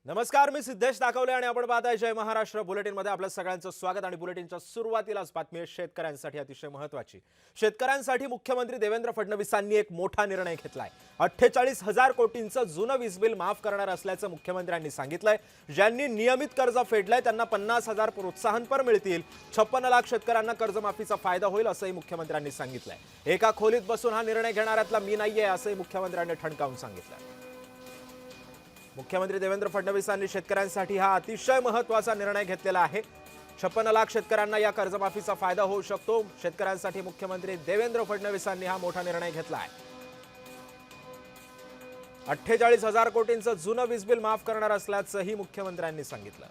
नमस्कार, मी सिद्धेश दाखवले आणि आपण पाहताय जय महाराष्ट्र बुलेटिन मध्ये आपल्या सगळ्यांचं स्वागत। आणि बुलेटिनच्या सुरुवातीलाच बातमी आहे शेतकऱ्यांसाठी अतिशय महत्त्वाची। शेतकऱ्यांसाठी मुख्यमंत्री देवेंद्र फडणवीसांनी एक मोठा निर्णय घेतलाय। 48,000 कोटींचं जुनं वीज बिल माफ करणार असल्याचं मुख्यमंत्र्यांनी सांगितलंय। ज्यांनी नियमित कर्ज फेडलंय त्यांना 50,000 प्रोत्साहनपर मिळतील। 56 लाख शेतकऱ्यांना कर्जमाफीचा फायदा होईल असंही मुख्यमंत्र्यांनी सांगितलंय। एका खोलीत बसून हा निर्णय घेणाऱ्यातला मी नाहीये असंही मुख्यमंत्र्यांनी ठणकावून सांगितलंय। मुख्यमंत्री देवेंद्र फडणवीसांनी शेतकऱ्यांसाठी हा अतिशय महत्त्वाचा निर्णय घेतलेला आहे। 56 लाख शेतकऱ्यांना या कर्जमाफीचा फायदा होऊ शकतो। शेतकऱ्यांसाठी मुख्यमंत्री देवेंद्र फडणवीसांनी हा मोठा निर्णय घेतला आहे। 48,000 कोटींचं जुनं वीज बिल माफ करणार असल्याचंही मुख्यमंत्र्यांनी सांगितलं।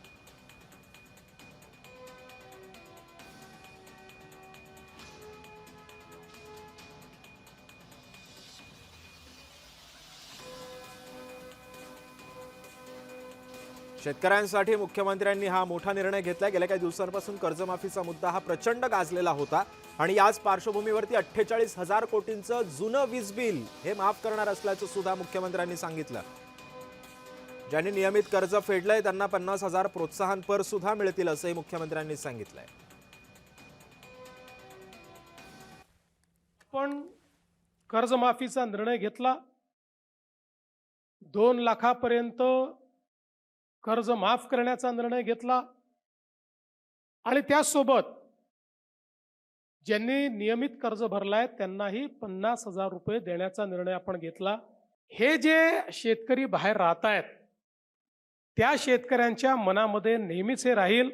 शेतकऱ्यांसाठी मुख्यमंत्र्यांनी हा मोठा निर्णय घेतलाय। गेल्या काही दिवसांपासून कर्जमाफीचा मुद्दा हा प्रचंड गाजलेला होता आणि याच पार्श्वभूमीवरती 48,000 कोटींचं जुनं वीज बिल हे माफ करणार असल्याचं सुद्धा मुख्यमंत्र्यांनी सांगितलं। ज्यांनी नियमित कर्ज फेडलंय त्यांना 50,000 प्रोत्साहनपर सुद्धा मिळतील असंही मुख्यमंत्र्यांनी सांगितलंय। पण कर्जमाफीचा निर्णय घेतला। 2 लाखापर्यंत कर्ज माफ करण्याचा निर्णय घेतला आणि त्यासोबत ज्यांनी नियमित कर्ज भरलाय त्यांनाही 50,000 रुपये देण्याचा निर्णय आपण घेतला। हे जे शेतकरी बाहेर राहत आहेत त्या शेतकऱ्यांच्या मनामध्ये नेहमीच हे राहील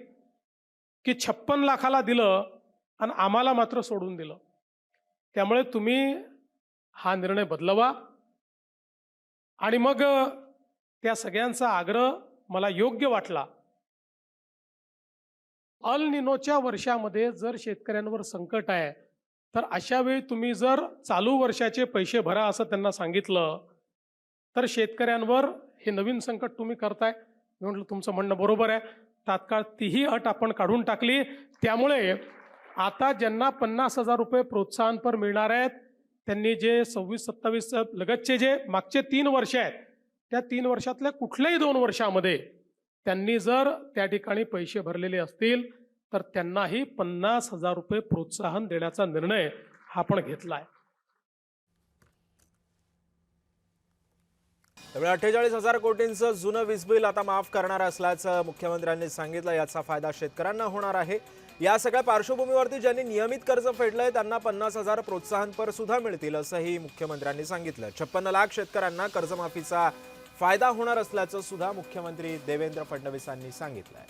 की 56 लाखाला दिलं आणि आम्हाला मात्र सोडून दिलं। त्यामुळे तुम्ही हा निर्णय बदलवा आणि मग त्या सगळ्यांचा आग्रह मला योग्य वाटला। अल निनोच्या वर्षामध्ये जर शेतकऱ्यांवर संकट आहे तर अशा वेळी तुम्ही जर चालू वर्षाचे पैसे भरा असं त्यांना सांगितलं तर शेतकऱ्यांवर हे नवीन संकट तुम्ही करताय। मी म्हटलं तुमचं म्हणणं बरोबर आहे। तात्काळ तीही अट आपण काढून टाकली। त्यामुळे आता ज्यांना 50,000 रुपये प्रोत्साहनपर मिळणार आहेत त्यांनी जे 26-27 लगतचे जे मागचे 3 वर्ष आहेत त्या 3 वर्षातल्या कुठल्याही 2 वर्षामध्ये त्यांनी जर त्या ठिकाणी पैसे भरलेले असतील तर त्यांनाही 50,000 रुपये प्रोत्साहन देण्याचा निर्णय आपण घेतलाय। त्यामुळे 48,000 कोटींचं जुनं वीज बिल आता माफ करणार असल्याचं मुख्यमंत्र्यांनी सांगितलं। याचा फायदा शेतकऱ्यांना होणार आहे। या सगळ्या पार्श्वभूमीवरती ज्यांनी नियमित कर्ज फेडलंय त्यांना 50,000 प्रोत्साहनपर सुद्धा मिळतील असंही मुख्यमंत्र्यांनी सांगितलं। 56 लाख शेतकऱ्यांना कर्जमाफीचा फायदा होणार असल्याचं सुद्धा मुख्यमंत्री देवेंद्र फडणवीसांनी सांगितलंय।